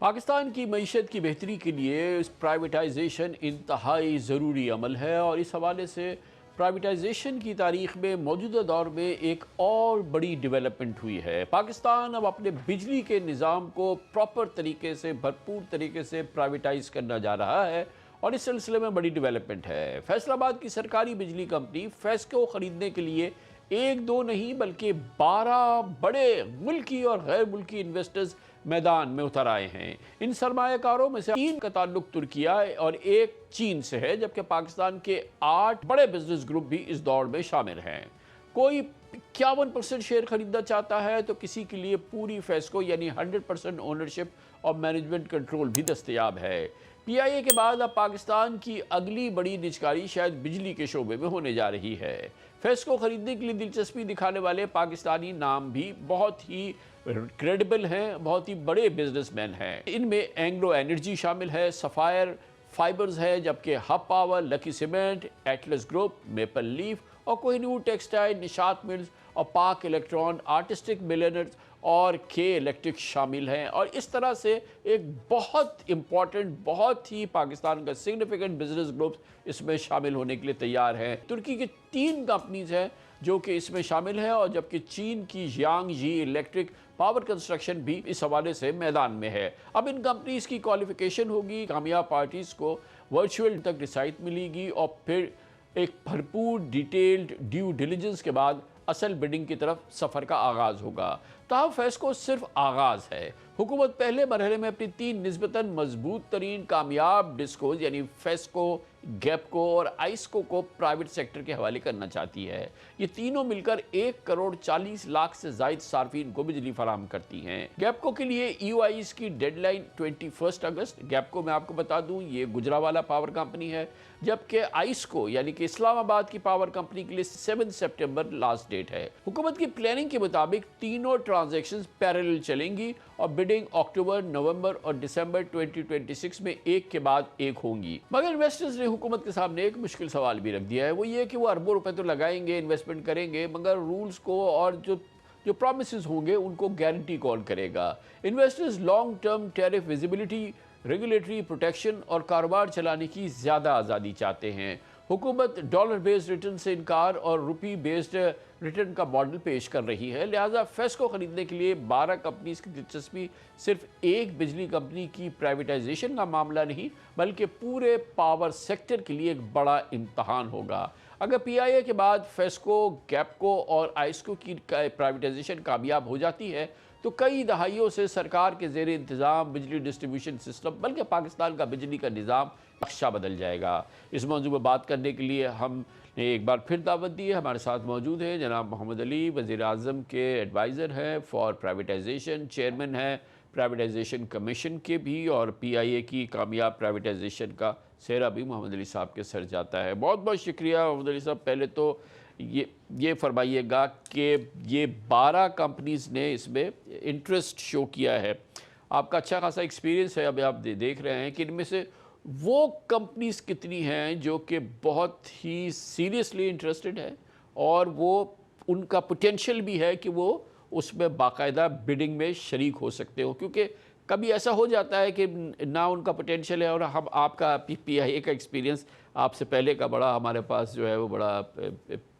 पाकिस्तान की मईशत की बेहतरी के लिए प्राइवेटाइजेशन इंतहाई ज़रूरी अमल है और इस हवाले से प्राइवेटाइजेशन की तारीख में मौजूदा दौर में एक और बड़ी डेवलपमेंट हुई है। पाकिस्तान अब अपने बिजली के निज़ाम को प्रॉपर तरीके से, भरपूर तरीके से प्राइवेटाइज करना जा रहा है और इस सिलसिले में बड़ी डेवलपमेंट है। फैसलाबाद की सरकारी बिजली कंपनी फेस्को खरीदने के लिए एक दो नहीं बल्कि 12 बड़े मुल्की और गैर मुल्की इन्वेस्टर्स मैदान में उतर आए हैं। इन सरमायाकारों में से 3 का ताल्लुक तुर्किया और एक चीन से है, जबकि पाकिस्तान के 8 बड़े बिजनेस ग्रुप भी इस दौड़ में शामिल हैं। कोई 51% शेयर खरीदना चाहता है तो किसी के लिए पूरी फेस्को यानी 100% ओनरशिप और मैनेजमेंट कंट्रोल भी दस्तयाब है। PIA के बाद अब पाकिस्तान की अगली बड़ी निजकारी शायद बिजली के शोबे में होने जा रही है। फेस्को खरीदने के लिए दिलचस्पी दिखाने वाले पाकिस्तानी नाम भी बहुत ही क्रेडिबल हैं, बहुत ही बड़े बिजनेसमैन हैं। इनमें एंग्लो एनर्जी शामिल है, सफायर फाइबर्स है, जबकि hub power, lucky cement, Atlas group, maple leaf और कोहिनूर टेक्सटाइल, निशात मिल्स और पाक इलेक्ट्रॉन, आर्टिस्टिक मिलियनर्स और के इलेक्ट्रिक शामिल हैं। और इस तरह से एक बहुत इम्पॉर्टेंट, बहुत ही पाकिस्तान का सिग्निफिकेंट बिजनेस ग्रुप्स इसमें शामिल होने के लिए तैयार हैं। तुर्की की 3 कंपनीज हैं जो कि इसमें शामिल है, और जबकि चीन की यांगजी इलेक्ट्रिक पावर कंस्ट्रक्शन भी इस हवाले से मैदान में है। अब इन कंपनीज की क्वालिफिकेशन होगी, कामयाब पार्टीज को वर्चुअल तक रिसाइट मिलेगी और फिर एक भरपूर डिटेल्ड ड्यू डिलिजेंस के बाद असल बिडिंग की तरफ सफ़र का आगाज़ होगा। ताहम फेस्को सिर्फ आगाज़ है। हुकूमत पहले मरहले में अपनी 3 निस्बतन मजबूत तरीन कामयाब डिस्कोज यानी फेस्को, गैपको और आइस्को को प्राइवेट सेक्टर के हवाले करना चाहती है। ये तीनों मिलकर 1 करोड़ 40 लाख से ज़ायद सार्फिन को बिजली फराहम करती हैं। गैपको के लिए EOIs की डेडलाइन 21 अगस्त। गैपको मैं आपको बता दूं ये गुजरावाला पावर कंपनी है, जबकि आइस्को यानी कि इस्लामाबाद की पावर कंपनी के लिए 7 सितंबर लास्ट डेट है। हुकूमत की प्लानिंग के मुताबिक तीनों ट्रांजैक्शंस पैरेलल चलेंगी और बिडिंग अक्टूबर, नवंबर और दिसंबर 2026 में एक के बाद एक होंगी। मगर इन्वेस्टर्स ने हुकूमत के सामने एक मुश्किल सवाल भी रख दिया है, वो ये कि वो अरबों रुपए तो लगाएंगे, इन्वेस्टमेंट करेंगे, मगर रूल्स को और जो प्रॉमिसेस होंगे उनको गारंटी कौन करेगा। Investors long term tariff visibility, regulatory protection और कारोबार चलाने की ज़्यादा आज़ादी चाहते हैं। हुकूमत डॉलर बेस्ड रिटर्न से इनकार और रुपी बेस्ड रिटर्न का मॉडल पेश कर रही है, लिहाजा फेस्को खरीदने के लिए 12 कंपनीज की दिलचस्पी सिर्फ एक बिजली कंपनी की प्राइवेटाइजेशन का मामला नहीं बल्कि पूरे पावर सेक्टर के लिए एक बड़ा इम्तहान होगा। अगर PIA के बाद फेस्को, गैपको और आइस्को की प्राइवेटाइजेशन कामयाब हो जाती है तो कई दहाइयों से सरकार के ज़ेर इंतज़ाम बिजली डिस्ट्रीब्यूशन सिस्टम बल्कि पाकिस्तान का बिजली का निज़ाम नक्शा बदल जाएगा। इस मौजू पर बात करने के लिए हमने एक बार फिर दावत दी है। हमारे साथ मौजूद हैं जनाब मोहम्मद अली, वज़ीर आज़म के एडवाइज़र हैं फॉर प्राइवेटाइजेशन, चेयरमैन हैं प्राइवेटाइजेशन कमीशन के भी, और PIA की कामयाब प्राइवेटाइजेशन का सेहरा भी मोहम्मद अली साहब के सर जाता है। बहुत बहुत शुक्रिया मोहम्मद अली साहब। पहले तो ये फरमाइएगा कि ये 12 कंपनीज़ ने इसमें इंटरेस्ट शो किया है, आपका अच्छा खासा एक्सपीरियंस है, अभी आप देख रहे हैं कि इनमें से वो कंपनीज़ कितनी हैं जो कि बहुत ही सीरियसली इंटरेस्टेड है और वो उनका पोटेंशियल भी है कि वो उसमें बाकायदा बिडिंग में शरीक हो सकते हो, क्योंकि कभी ऐसा हो जाता है कि ना उनका पोटेंशियल है और हम आपका PIA का एक्सपीरियंस आपसे पहले का बड़ा हमारे पास जो है वो बड़ा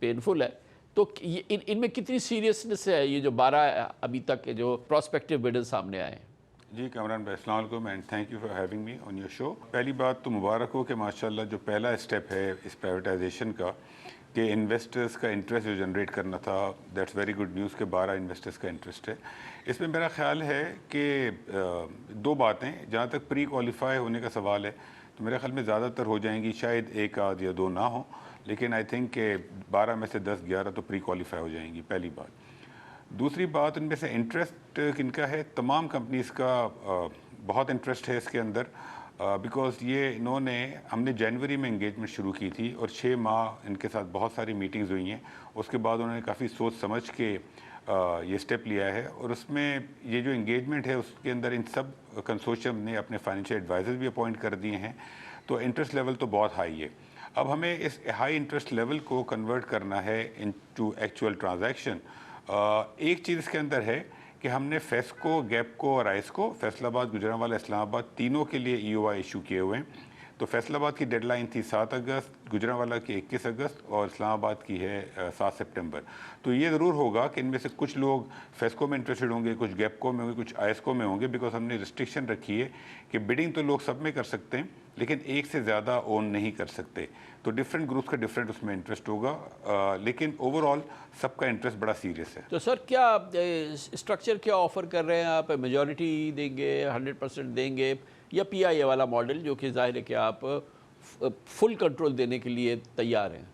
पेनफुल है। तो इनमें कितनी सीरियसनेस है ये जो 12 अभी तक के जो प्रोस्पेक्टिव बिडर्स सामने आए हैं? जी कामरान भाई, अस्सलाम वालेकुम and thank you for having me on your show. पहली बात तो मुबारक हो कि माशाल्लाह जो पहला स्टेप है इस प्राइवेटाइजेशन का कि इन्वेस्टर्स का इंटरेस्ट जो जनरेट करना था, दैट्स वेरी गुड न्यूज़ के 12 इन्वेस्टर्स का इंटरेस्ट है। इसमें मेरा ख्याल है कि 2 बातें, जहाँ तक प्री क्वालिफाई होने का सवाल है तो मेरे ख्याल में ज़्यादातर हो जाएंगी, शायद 1 आध या 2 ना हो, लेकिन आई थिंक कि 12 में से 10-11 तो प्री क्वालिफाई हो जाएंगी, पहली बात। दूसरी बात, उनमें से इंटरेस्ट किनका है, तमाम कंपनीज़ का बहुत इंटरेस्ट है इसके अंदर, बिकॉज़ ये हमने जनवरी में इंगेजमेंट शुरू की थी और 6 माह इनके साथ बहुत सारी मीटिंग्स हुई हैं। उसके बाद उन्होंने काफ़ी सोच समझ के ये स्टेप लिया है और उसमें ये जो इंगेजमेंट है उसके अंदर इन सब कंसोर्शियम ने अपने फाइनेंशियल एडवाइज़र भी अपॉइंट कर दिए हैं, तो इंटरेस्ट लेवल तो बहुत हाई है। अब हमें इस हाई इंटरेस्ट लेवल को कन्वर्ट करना है इनटू एक्चुअल ट्रांजैक्शन। एक चीज़ इसके अंदर है کہ ہم نے فیسکو، گیپکو اور آئس کو، فیصل آباد، گجرانوالہ، اسلام آباد تینوں کے لیے EOI ایشو کیے ہوئے ہیں. تو فیصل آباد کی ڈیڈ لائن تھی 7 اگست، گجرانوالہ کی 21 اگست اور اسلام آباد کی ہے 7 سپٹمبر. تو یہ ضرور ہوگا کہ ان میں سے کچھ لوگ فیسکو میں انٹرسٹڈ ہوں گے، کچھ گیپکو میں ہوں گے، کچھ آئسکو میں ہوں گے، بیکاز ہم نے ریسٹرکشن رکھی ہے کہ بڈنگ تو لوگ سب میں کر سکتے ہیں لیکن ایک سے زیادہ اون نہیں کر سکتے. تو ڈفرینٹ گروپس کا ڈفرینٹ اس میں انٹرسٹ ہوگا، لیکن اوور آل سب کا انٹرسٹ بڑا سیریس ہے. تو سر کیا اسٹرکچر کیا آفر کر رہے ہیں آپ؟ میجورٹی دیں گے، 100% دیں گے، یا PIA والا ماڈل جو کہ ظاہر ہے کہ آپ فل کنٹرول دینے کے لیے تیار ہیں؟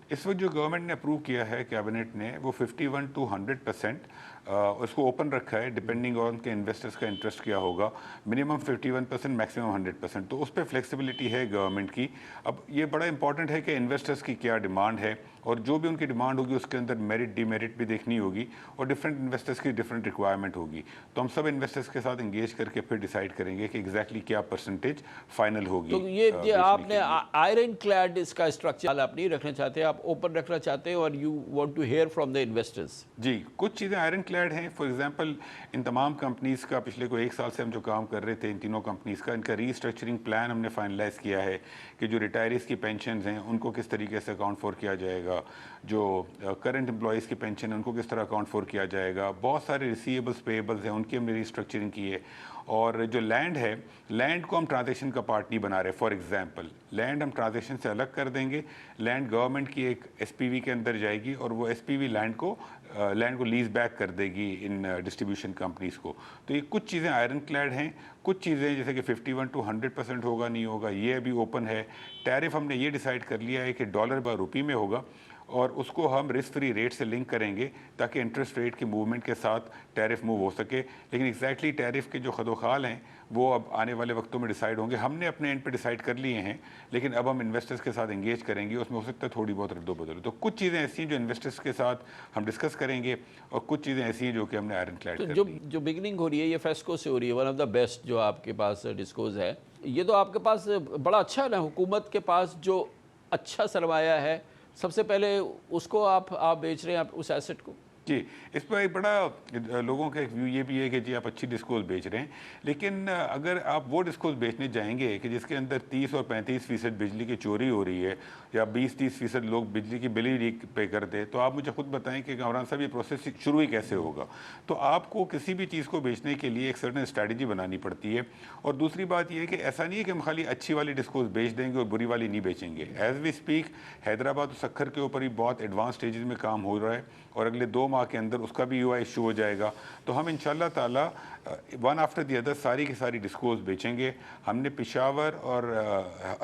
اس وقت جو گورنمنٹ نے اپروو کیا ہے کیبنٹ نے، وہ 51 to 100% اس کو اوپن رکھا ہے ڈپینڈنگ آن کہ انویسٹرز کا انٹرسٹ کیا ہوگا. Minimum 51%، maximum 100%. تو اس پہ فلیکسیبلٹی ہے گورنمنٹ کی. اب یہ بڑا امپورٹنٹ ہے کہ انویسٹرز کی کیا ڈیمانڈ ہے، اور جو بھی ان کی ڈیمانڈ ہوگی اس کے اندر میرٹ ڈی میرٹ بھی دیکھنی ہوگی، اور ڈفرینٹ انویسٹرز کی ڈفرینٹ ریکوائرمنٹ ہوگی. تو ہم سب انویسٹرز کے ساتھ انگیج کر کے پھر ڈیسائیڈ کریں گے کہ ایگزیکٹلی کیا پرسنٹیج فائنل ہوگی. تو یہ آپ نے آئرن کلیڈ اس کا اسٹرکچر آپ نہیں رکھنا چاہتے، آپ اوپن رکھنا چاہتے ہیں، اور you want to hear from the investors. جی، کچھ چیزیں آئرن کلیڈ ہیں. فار ایگزامپل ان تمام کمپنیز کا پچھلے کوئی 1 سال سے ہم جو کام کر رہے تھے، ان تینوں کمپنیز کا، ان کا ری اسٹرکچرنگ پلان ہم نے فائنلائز کیا ہے کہ جو ریٹائریز کی پینشنز ہیں ان کو کس طریقے سے اکاؤنٹ فور کیا جائے گا، جو کرنٹ امپلائیز کی پینشن ہے ان کو کس طرح اکاؤنٹ فور کیا جائے گا. بہت سارے ریسیویبلس پیبلز ہیں، ان کی ہم نے ری اسٹرکچرنگ کی ہے. اور جو لینڈ ہے، لینڈ کو ہم ٹرانزیکشن کا پارٹ نہیں بنا رہے. فار ایگزامپل لینڈ ہم ٹرانزیکشن سے الگ کر دیں گے. لینڈ گورنمنٹ کی ایک SPV کے اندر جائے گی، اور وہ SPV لینڈ کو لیز بیک کر دے گی ان ڈسٹریبیوشن کمپنیز کو. تو یہ کچھ چیزیں آئرن کلیڈ ہیں. کچھ چیزیں جیسے کہ 51 to 100% ہوگا نہیں ہوگا، یہ ابھی اوپن ہے. ٹیرف ہم نے یہ ڈیسائیڈ کر لیا ہے کہ ڈالر با روپی میں ہوگا، اور اس کو ہم رسک فری ریٹ سے لنک کریں گے تاکہ انٹرسٹ ریٹ کی موومنٹ کے ساتھ ٹیرف موو ہو سکے. لیکن ایگزیکٹلی ٹیرف کے جو خد و خال ہیں وہ اب آنے والے وقتوں میں ڈیسائیڈ ہوں گے. ہم نے اپنے اینڈ پہ ڈیسائیڈ کر لیے ہیں، لیکن اب ہم انویسٹرز کے ساتھ انگیج کریں گے. اس میں ہو سکتا ہے تھوڑی بہت رد و بدل. تو کچھ چیزیں ایسی ہیں جو انویسٹرز کے ساتھ ہم ڈسکس کریں گے، اور کچھ چیزیں ایسی ہیں جو کہ ہم نے آئرن کلیڈ کر لی. جو بگننگ ہو رہی ہے یہ فیسکو سے ہو رہی ہے، ون آف دا بیسٹ جو آپ کے پاس ڈسکوز ہے. یہ تو آپ کے پاس بڑا اچھا ہے نا، حکومت کے پاس جو اچھا سرمایہ ہے، سب سے پہلے اس کو آپ بیچ رہے ہیں، آپ اس ایسٹ کو. جی، اس پر ایک بڑا لوگوں کا ایک ویو یہ بھی ہے کہ جی آپ اچھی ڈسکوز بیچ رہے ہیں، لیکن اگر آپ وہ ڈسکوز بیچنے جائیں گے کہ جس کے اندر 30 اور 35% بجلی کی چوری ہو رہی ہے، یا 20-30% لوگ بجلی کی بل ہی پے کرتے، تو آپ مجھے خود بتائیں کہ کامران صاحب یہ پروسیس شروع ہی کیسے ہوگا. تو آپ کو کسی بھی چیز کو بیچنے کے لیے ایک سرٹن اسٹریٹجی بنانی پڑتی ہے. اور دوسری بات یہ ہے کہ ایسا نہیں ہے کہ ہم خالی اچھی والی ڈسکوز بیچ دیں گے اور بری والی نہیں بیچیں گے. ایز وی اسپیک حیدرآباد اور سکھر کے اوپر ہی بہت ایڈوانس سٹیجز میں کام ہو رہا ہے، اور اگلے 2 ماہ کے اندر اس کا بھی EOI ایشو ہو جائے گا. تو ہم انشاءاللہ تعالی ون آفٹر دی ادر ساری کی ساری ڈسکوز بیچیں گے. ہم نے پشاور اور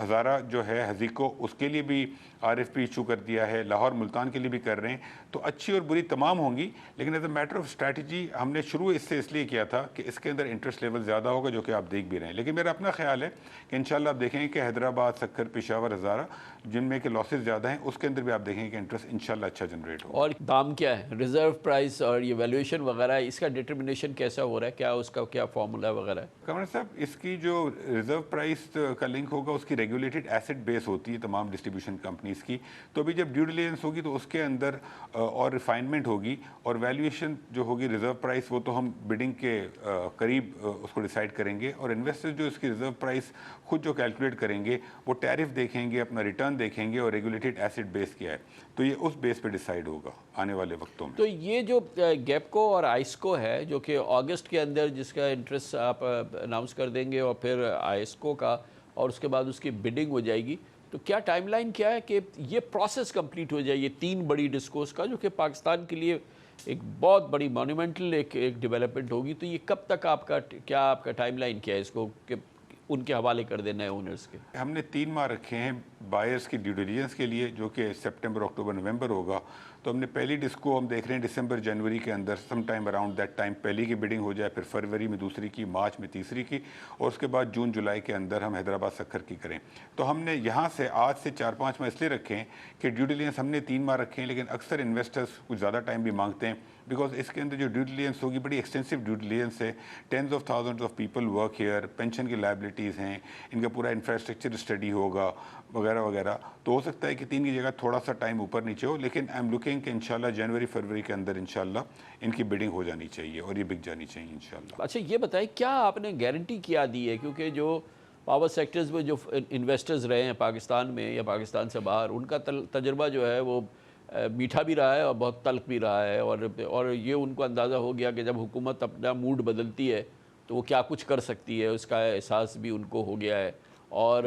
ہزارہ جو ہے ہزیکو، اس کے لیے بھی RFP ایشو کر دیا ہے، لاہور ملتان کے لیے بھی کر رہے ہیں. تو اچھی اور بری تمام ہوں گی، لیکن as a matter of strategy ہم نے شروع اس لیے کیا تھا کہ اس کے اندر انٹرسٹ لیول زیادہ ہوگا، جو کہ آپ دیکھ بھی رہے ہیں. لیکن میرا اپنا خیال ہے کہ انشاءاللہ آپ دیکھیں گے کہ حیدرآباد، سکھر، پشاور، ہزارہ جن میں کہ لاسز زیادہ ہیں، اس کے اندر بھی آپ دیکھیں گے کہ انٹرسٹ انشاءاللہ اچھا جنریٹ ہوگا. اور دام کیا ہے، ریزرو پرائس اور یہ ویلیویشن وغیرہ، اس کا ڈٹرمنیشن کیسا ہو رہا ہے، کیا اس کا کیا فارمولا وغیرہ ہے؟ کمر صاحب، اس کی جو ریزرو پرائس کا لنک ہوگا اس کی ریگولیٹڈ ایسٹ بیس ہوتی ہے تمام ڈسٹریبیوشن کمپنیز کی. تو ابھی جب ڈیو ڈیلیجنس ہوگی تو اس کے اندر اور ریفائنمنٹ ہوگی، اور ویلیویشن جو ہوگی ریزرو پرائس وہ تو ہم بڈنگ کے قریب اس کو ڈیسائیڈ کریں گے. اور انویسٹر جو اس کی ریزرو پرائس خود جو کیلکولیٹ کریں گے وہ ٹیرف دیکھیں گے، اپنا ریٹرن دیکھیں گے، اور ریگولیٹڈ ایسٹ بیس کیا ہے. تو یہ اس بیس پہ ڈیسائیڈ ہوگا آنے والے وقتوں میں. تو یہ جو گیپکو اور آئسکو ہے جو کہ اگست کے اندر جس کا انٹرسٹ آپ اناؤنس کر دیں گے، اور پھر آئسکو کا، اور اس کے بعد اس کی بڈنگ ہو جائے گی، تو کیا ٹائم لائن کیا ہے کہ یہ پروسیس کمپلیٹ ہو جائے، یہ 3 بڑی ڈسکوز کا، جو کہ پاکستان کے لیے ایک بہت بڑی مونومنٹل ایک ڈیولپمنٹ ہوگی. تو یہ کب تک آپ کا ٹائم لائن کیا ہے اس کو کہ ان کے حوالے کر دینا ہے اونرز کے؟ ہم نے 3 ماہ رکھے ہیں بائرز کی ڈیو ڈیلیجنس کے لیے، جو کہ سپٹمبر، اکتوبر، نومبر ہوگا. تو ہم نے پہلی ڈسکو ہم دیکھ رہے ہیں دسمبر، جنوری کے اندر، some time around that time پہلی کی بڈنگ ہو جائے، پھر فروری میں دوسری کی، مارچ میں تیسری کی، اور اس کے بعد جون جولائی کے اندر ہم حیدرآباد سکھر کی کریں. تو ہم نے یہاں سے آج سے 4-5 ماہ اس لیے رکھے ہیں کہ ڈیو ڈیلیجنس ہم نے 3 ماہ رکھے ہیں، لیکن اکثر انویسٹرز کچھ زیادہ ٹائم بھی مانگتے ہیں. बिकॉज इसके अंदर जो ड्यू डिलिजेंस होगी बड़ी एक्सटेंसिव ड्यू डिलिजेंस है, tens of thousands of people work here, pension की लाइबिलिटीज़ हैं, इनका पूरा इंफ्रास्ट्रक्चर स्टडी होगा वगैरह वगैरह। तो हो सकता है कि 3 की जगह थोड़ा सा टाइम ऊपर नीचे हो, लेकिन आई एम लुकिंग कि इंशाल्लाह जनवरी फरवरी के अंदर इंशाल्लाह इनकी बिडिंग हो जानी चाहिए और ये बिक जानी चाहिए इंशाल्लाह। अच्छा ये बताएं क्या आपने गारंटी क्या दी है, क्योंकि जो पावर सेक्टर्स में जो इन्वेस्टर्स रहे हैं पाकिस्तान में या पाकिस्तान से बाहर, उनका तजर्बा जो है वो मीठा भी रहा है और बहुत तल्ख भी रहा है, और ये उनको अंदाज़ा हो गया कि जब हुकूमत अपना मूड बदलती है तो वो क्या कुछ कर सकती है, उसका एहसास भी उनको हो गया है। और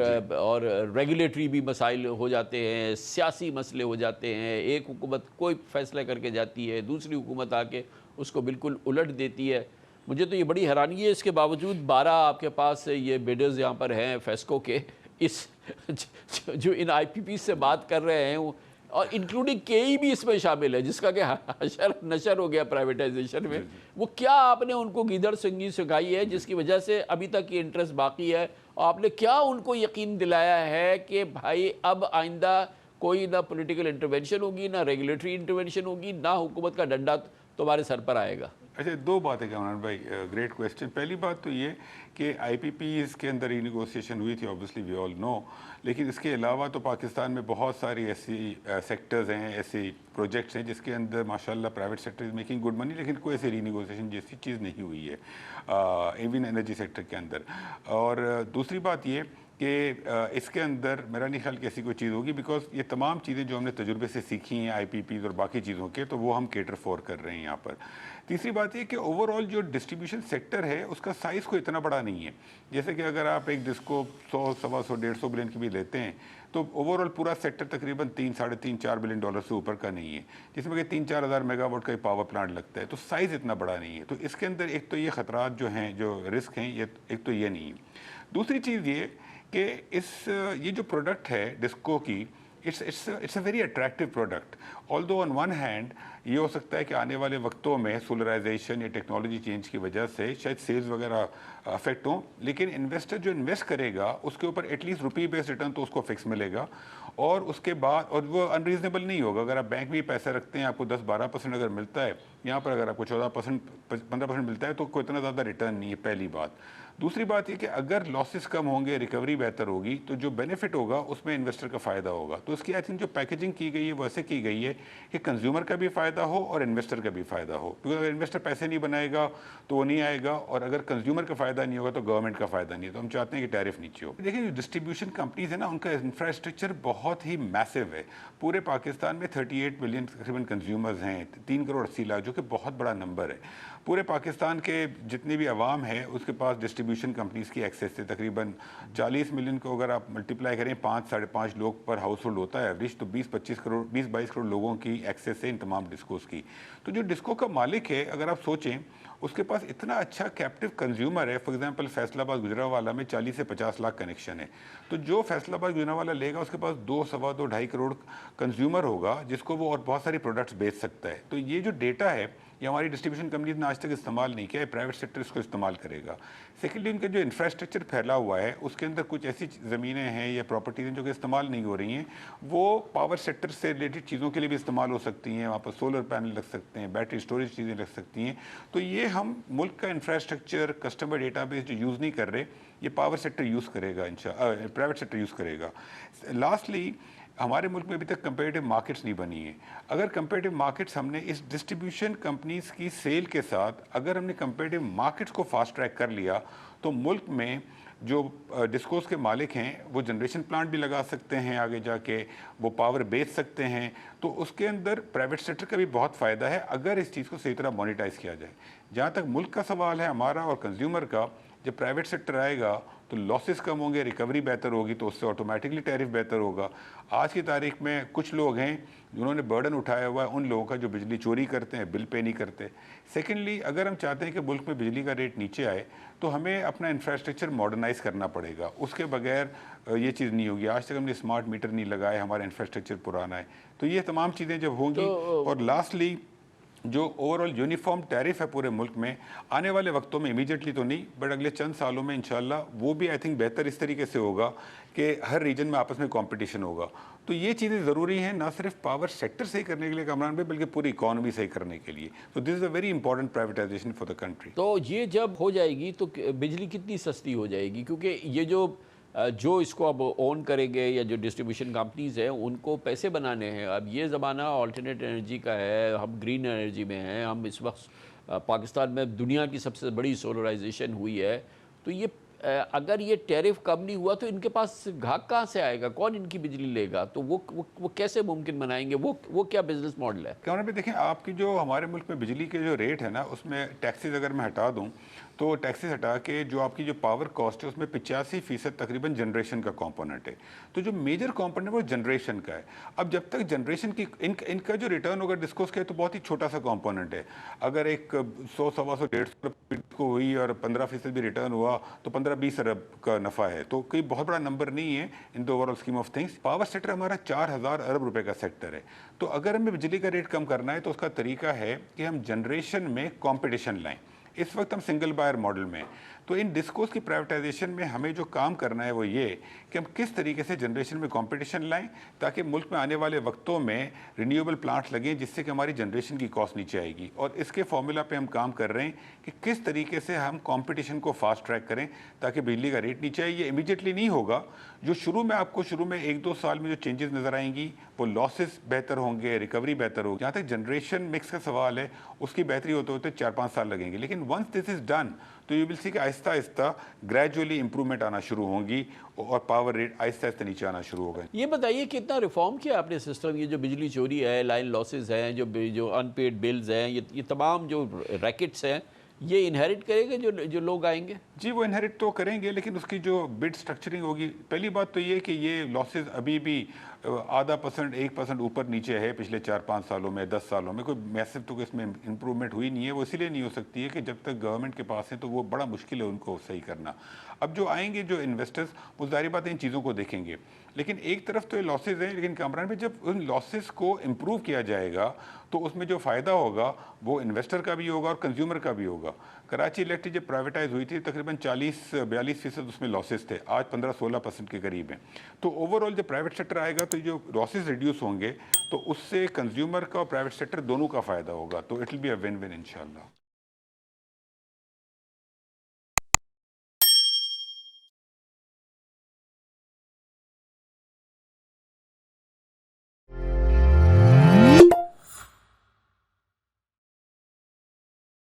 रेगुलेटरी भी मसाइल हो जाते हैं, सियासी मसले हो जाते हैं, एक हुकूमत कोई फ़ैसला करके जाती है, दूसरी हुकूमत आके उसको बिल्कुल उलट देती है। मुझे तो ये बड़ी हैरानी है, इसके बावजूद 12 आपके पास ये बिडर्स यहाँ पर हैं फेस्को के, इस जो इन IPP से बात कर रहे हैं, और इंक्लूडिंग KE भी इसमें शामिल है, जिसका कि हशर नशर हो गया प्राइवेटाइजेशन में। वो क्या आपने उनको गीदड़ सिंगी सिखाई है जिसकी वजह से अभी तक ये इंटरेस्ट बाकी है, और आपने क्या उनको यकीन दिलाया है कि भाई अब आइंदा कोई ना पॉलिटिकल इंटरवेंशन होगी, ना रेगुलेटरी इंटरवेंशन होगी, ना हुकूमत का डंडा तुम्हारे सर पर आएगा? अच्छा, 2 बातें कामरान भाई, ग्रेट क्वेश्चन। पहली बात तो ये कि IPPs के अंदर रीनेगोशिएशन हुई थी, ऑब्वियसली वी ऑल नो, लेकिन इसके अलावा तो पाकिस्तान में बहुत सारी ऐसी सेक्टर्स हैं, ऐसे प्रोजेक्ट्स हैं जिसके अंदर माशाल्लाह private sector is making good money, लेकिन कोई ऐसी रीनेगोशिएशन जैसी चीज़ नहीं हुई है इवन एनर्जी सेक्टर के अंदर। और दूसरी बात ये कि इसके अंदर मेरा नहीं ख्याल कि ऐसी कोई चीज़ होगी, बिकॉज ये तमाम चीज़ें जो हमने तजुर्बे से सीखी हैं IPPs और बाकी चीज़ों के, तो वो हम केटर फॉर कर रहे हैं यहाँ पर। तीसरी बात ये कि ओवरऑल जो डिस्ट्रीब्यूशन सेक्टर है उसका साइज़ कोई इतना बड़ा नहीं है। जैसे कि अगर आप एक जिसको 100, 125, 150 बिलियन की भी लेते हैं, तो ओवरऑल पूरा सेक्टर तकरीबन 3, साढ़े 3, 4 बिलियन डॉलर से ऊपर का नहीं है, जिसमें कि 3-4 हज़ार मेगावाट का पावर प्लांट लगता है, तो साइज़ इतना बड़ा नहीं है। तो इसके अंदर एक तो ये ख़तरात जो हैं, जो रिस्क हैं, ये एक तो ये नहीं है। दूसरी चीज़ ये कि ये जो प्रोडक्ट है डिस्को की, it's a very attractive product. Although on one hand ये हो सकता है कि आने वाले वक्तों में सोलराइजेशन या टेक्नोलॉजी चेंज की वजह से शायद सेल्स वगैरह अफेक्ट हों, लेकिन इन्वेस्टर जो इन्वेस्ट करेगा उसके ऊपर एटलीस्ट रुपी बेस्ड रिटर्न तो उसको फिक्स मिलेगा, और उसके बाद और वो अनरीजनेबल नहीं होगा। अगर आप बैंक में पैसा रखते हैं, आपको 10-12% अगर मिलता है, यहाँ पर अगर आपको 14%, 15% मिलता है, तो कोई इतना ज़्यादा रिटर्न नहीं है, पहली बात। दूसरी बात ये कि अगर लॉसेस कम होंगे, रिकवरी बेहतर होगी, तो जो बेनिफिट होगा उसमें इन्वेस्टर का फ़ायदा होगा। तो इसकी आई थिंक जो पैकेजिंग की गई है वो ऐसे की गई है कि कंज्यूमर का भी फ़ायदा हो और इन्वेस्टर का भी फ़ायदा हो, क्योंकि अगर इन्वेस्टर पैसे नहीं बनाएगा तो वो नहीं आएगा, और अगर कंज्यूमर का फ़ायदा नहीं होगा तो गवर्नमेंट का फ़ायदा नहीं है। तो हम चाहते हैं कि टैरिफ नीचे हो। देखिए, जो डिस्ट्रीब्यूशन कंपनीज है ना, उनका इंफ्रास्ट्रक्चर बहुत ही मैसिव है। पूरे पाकिस्तान में 38 मिलियन तकरीबन कंज्यूमर्स हैं, 3 करोड़ 80 लाख, जो कि बहुत बड़ा नंबर है। पूरे पाकिस्तान के जितनी भी आवाम है उसके पास डिस्ट्रीब्यूशन कंपनीज़ की एक्सेस है। तकरीबन 40 मिलियन को अगर आप मल्टीप्लाई करें, 5-5.5 लोग पर हाउस होल्ड होता है एवरेज, तो 20-22 करोड़ लोगों की एक्सेस है इन तमाम डिस्कोस की। तो जो डिस्को का मालिक है, अगर आप सोचें, उसके पास इतना अच्छा कैप्टिव कंज्यूमर है। फॉर एग्जांपल फैसलाबाद गुजरावाला में 40 से 50 लाख कनेक्शन है, तो जो फैसलाबाद गुजरावाला लेगा उसके पास 2, सवा 2, 2.5 करोड़ कंज्यूमर होगा, जिसको वो और बहुत सारी प्रोडक्ट्स बेच सकता है। तो ये जो डेटा है, ये हमारी डिस्ट्रीब्यूशन कंपनीज ने आज तक इस्तेमाल नहीं किया है, प्राइवेट सेक्टर इसको इस्तेमाल करेगा। सेकेंडली, उनका जो इंफ्रास्ट्रक्चर फैला हुआ है उसके अंदर कुछ ऐसी ज़मीनें हैं या प्रॉपर्टीज़ हैं जो कि इस्तेमाल नहीं हो रही हैं, वो पावर सेक्टर से रिलेटेड चीज़ों के लिए भी इस्तेमाल हो सकती हैं। वहाँ पर सोलर पैनल लग सकते हैं, बैटरी स्टोरेज चीज़ें लग सकती हैं। तो ये हम मुल्क का इंफ्रास्ट्रक्चर, कस्टमर डेटाबेस जो यूज़ नहीं कर रहे, ये पावर सेक्टर यूज़ करेगा, प्राइवेट सेक्टर यूज़ करेगा। लास्टली, हमारे मुल्क में अभी तक कंपेरेटिव मार्केट्स नहीं बनी है। अगर कंपेरेटिव मार्केट्स हमने इस डिस्ट्रीब्यूशन कंपनीज की सेल के साथ, अगर हमने कंपेरेटिव मार्केट्स को फास्ट ट्रैक कर लिया, तो मुल्क में जो डिस्कोस के मालिक हैं वो जनरेशन प्लांट भी लगा सकते हैं, आगे जाके वो पावर बेच सकते हैं। तो उसके अंदर प्राइवेट सेक्टर का भी बहुत फ़ायदा है अगर इस चीज़ को सही तरह मोनेटाइज किया जाए। जहाँ तक मुल्क का सवाल है हमारा और कंज्यूमर का, जब प्राइवेट सेक्टर आएगा तो लॉसेस कम होंगे, रिकवरी बेहतर होगी, तो उससे ऑटोमेटिकली टैरिफ बेहतर होगा। आज की तारीख में कुछ लोग हैं जिन्होंने बर्डन उठाया हुआ है उन लोगों का जो बिजली चोरी करते हैं, बिल पे नहीं करते। सेकेंडली, अगर हम चाहते हैं कि मुल्क में बिजली का रेट नीचे आए, तो हमें अपना इंफ्रास्ट्रक्चर मॉडर्नाइज करना पड़ेगा, उसके बगैर ये चीज़ नहीं होगी। आज तक हमने स्मार्ट मीटर नहीं लगाए, हमारा इंफ्रास्ट्रक्चर पुराना है। तो ये तमाम चीज़ें जब होंगी, और लास्टली जो ओवरऑल यूनिफॉर्म टैरिफ है पूरे मुल्क में, आने वाले वक्तों में इमीडिएटली तो नहीं बट अगले चंद सालों में इंशाल्लाह वो भी आई थिंक बेहतर इस तरीके से होगा कि हर रीजन में आपस में कंपटीशन होगा। तो ये चीज़ें ज़रूरी हैं ना सिर्फ पावर सेक्टर सही करने के लिए कामरान भाई, बल्कि पूरी इकॉनमी सही करने के लिए। तो this is a very important privatisation for the country. तो ये जब हो जाएगी तो बिजली कितनी सस्ती हो जाएगी? क्योंकि ये जो इसको अब ओन करेंगे या जो डिस्ट्रीब्यूशन कंपनीज़ हैं उनको पैसे बनाने हैं। अब ये ज़माना ऑल्टरनेट एनर्जी का है, हम ग्रीन एनर्जी में हैं, हम इस वक्त पाकिस्तान में दुनिया की सबसे बड़ी सोलराइजेशन हुई है। तो ये अगर ये टैरिफ कम नहीं हुआ तो इनके पास घाक कहाँ से आएगा? कौन इनकी बिजली लेगा? तो वो कैसे मुमकिन बनाएंगे? वो क्या बिजनेस मॉडल है? कैमरा पे देखें, आपकी जो हमारे मुल्क में बिजली के जो रेट है ना, उसमें टैक्सेस अगर मैं हटा दूं तो टैक्सेस हटा के जो आपकी जो पावर कॉस्ट है उसमें 85% तकरीबन जनरेशन का कंपोनेंट है। तो जो मेजर कंपोनेंट है वो जनरेशन का है। अब जब तक जनरेशन की इनका जो रिटर्न अगर डिस्कस किया तो बहुत ही छोटा सा कंपोनेंट है। अगर एक 100, 125, 150 को हुई और 15% भी रिटर्न हुआ तो 15-20 अरब का नफ़ा है। तो कोई बहुत बड़ा नंबर नहीं है in the overall scheme of things. Power sector हमारा 4000 अरब रुपए का सेक्टर है। तो अगर हमें बिजली का रेट कम करना है तो उसका तरीका है कि हम जनरेशन में कॉम्पिटिशन लाएं। इस वक्त हम सिंगल बायर मॉडल में, तो इन डिस्कोस की प्राइवेटाइजेशन में हमें जो काम करना है वो ये कि हम किस तरीके से जनरेशन में कंपटीशन लाएं ताकि मुल्क में आने वाले वक्तों में रिन्यूएबल प्लांट्स लगें जिससे कि हमारी जनरेशन की कॉस्ट नीचे आएगी। और इसके फॉर्मूला पे हम काम कर रहे हैं कि किस तरीके से हम कंपटीशन को फास्ट ट्रैक करें ताकि बिजली का रेट नीचे आए। ये इमीडिएटली नहीं होगा, जो शुरू में आपको शुरू में 1-2 साल में जो चेंजेस नज़र आएंगी वो लॉसेस बेहतर होंगे, रिकवरी बेहतर होगी। जहाँ तक जनरेशन मिक्स का सवाल है उसकी बेहतरी होते होते 4-5 साल लगेंगे, लेकिन वंस दिस इज़ डन तो यू विल सी कि आहिस्ता आहिस्ता ग्रेजुअली इंप्रूवमेंट आना शुरू होंगी और पावर रेट आहिस्ता आहिस्ता नीचे आना शुरू होगा। ये बताइए कितना रिफॉर्म किया आपने सिस्टम? ये जो बिजली चोरी है, लाइन लॉसेस हैं, जो अनपेड बिल्स हैं, ये तमाम जो रैकेट्स हैं, ये इनहेरिट करेंगे जो लोग आएंगे? जी वो इनहेरिट तो करेंगे, लेकिन उसकी जो बिड स्ट्रक्चरिंग होगी, पहली बात तो ये कि ये लॉसेस अभी भी आधा परसेंट 1% ऊपर नीचे है पिछले 4-5 सालों में, 10 सालों में कोई मैसिव तो इसमें इंप्रूवमेंट हुई नहीं है। वो इसीलिए नहीं हो सकती है कि जब तक गवर्नमेंट के पास है तो वो बड़ा मुश्किल है उनको सही करना। अब जो आएंगे जो इन्वेस्टर्स वो ज़ाहिर बात है इन चीज़ों को देखेंगे, लेकिन एक तरफ तो ये लॉसेज हैं, लेकिन कामरान पे जब उन लॉसेस को इम्प्रूव किया जाएगा तो उसमें जो फ़ायदा होगा वो इन्वेस्टर का भी होगा और कंज्यूमर का भी होगा। कराची इलेक्ट्रिक जब प्राइवेटाइज हुई थी तकरीबन 40-42% उसमें लॉसेस थे, आज 15-16% के करीब हैं। तो ओवरऑल जब प्राइवेट सेक्टर आएगा तो जो लॉसेस रिड्यूस होंगे तो उससे कंज्यूमर का और प्राइवेट सेक्टर दोनों का फ़ायदा होगा। तो it will be a win win इंशाल्लाह।